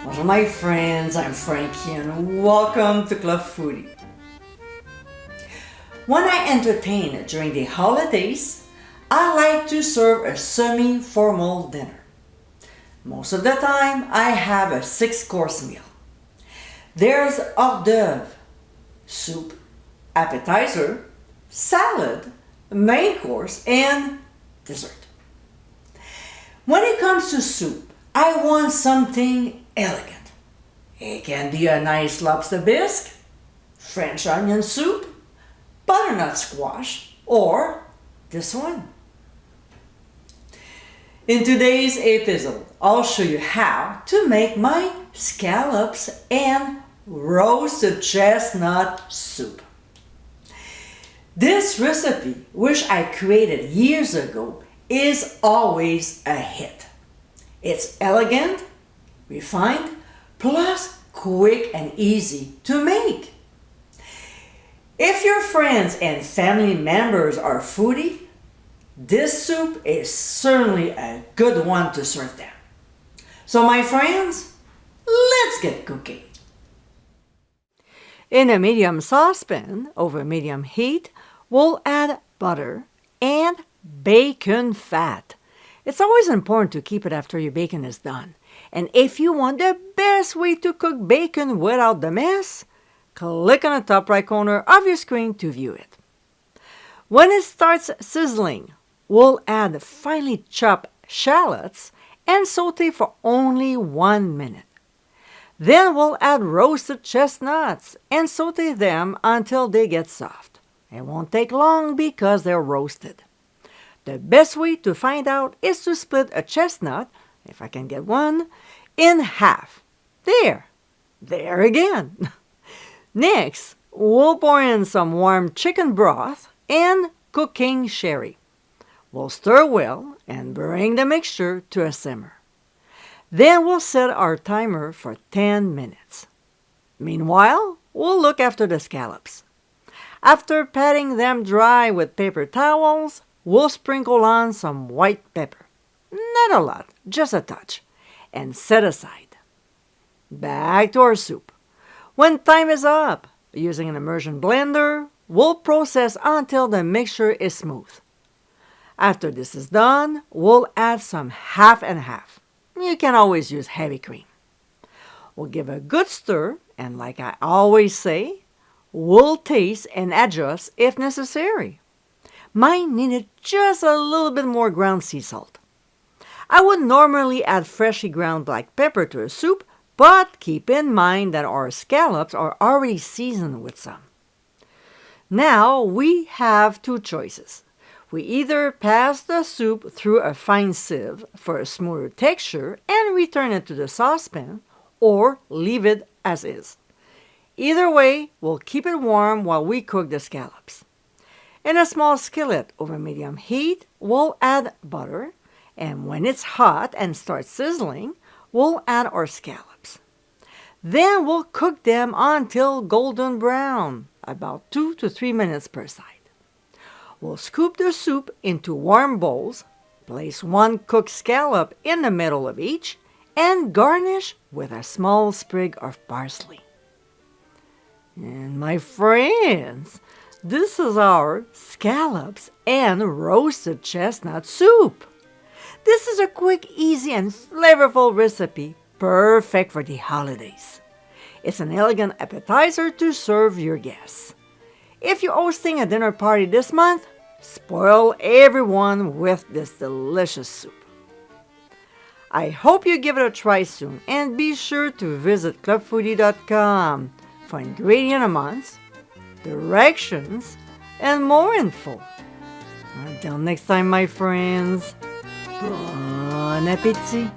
Bonjour my friends, I'm Frankie and welcome to Club Foodie. When I entertain during the holidays, I like to serve a semi-formal dinner. Most of the time, I have a 6-course meal. There's hors d'oeuvre, soup, appetizer, salad, main course, and dessert. When it comes to soup, I want something elegant. It can be a nice lobster bisque, French onion soup, butternut squash, or this one. In today's episode, I'll show you how to make my scallops and roasted chestnut soup. This recipe, which I created years ago, is always a hit. It's elegant, refined, plus quick and easy to make. If your friends and family members are foodie, this soup is certainly a good one to serve them. So my friends, let's get cooking. In a medium saucepan over medium heat, we'll add butter and bacon fat. It's always important to keep it after your bacon is done. And if you want the best way to cook bacon without the mess, click on the top right corner of your screen to view it. When it starts sizzling, we'll add finely chopped shallots and saute for only 1 minute. Then we'll add roasted chestnuts and saute them until they get soft. It won't take long because they're roasted. The best way to find out is to split a chestnut, if I can get one, in half. There again. Next, we'll pour in some warm chicken broth and cooking sherry. We'll stir well and bring the mixture to a simmer. Then we'll set our timer for 10 minutes. Meanwhile, we'll look after the scallops. After patting them dry with paper towels, we'll sprinkle on some white pepper. Not a lot, just a touch. And set aside. Back to our soup. When time is up, using an immersion blender, we'll process until the mixture is smooth. After this is done, we'll add some half and half. You can always use heavy cream. We'll give a good stir, and like I always say, we'll taste and adjust if necessary. Mine needed just a little bit more ground sea salt. I would normally add freshly ground black pepper to a soup, but keep in mind that our scallops are already seasoned with some. Now we have two choices. We either pass the soup through a fine sieve for a smoother texture and return it to the saucepan, or leave it as is. Either way, we'll keep it warm while we cook the scallops. In a small skillet over medium heat, we'll add butter, and when it's hot and starts sizzling, we'll add our scallops. Then we'll cook them until golden brown, about 2 to 3 minutes per side. We'll scoop the soup into warm bowls, place 1 cooked scallop in the middle of each, and garnish with a small sprig of parsley. And my friends, this is our scallops and roasted chestnut soup. This is a quick, easy, and flavorful recipe, perfect for the holidays. It's an elegant appetizer to serve your guests. If you're hosting a dinner party this month, spoil everyone with this delicious soup. I hope you give it a try soon, and be sure to visit clubfoodie.com for ingredient amounts, directions, and more info. Until next time, my friends, bon appétit!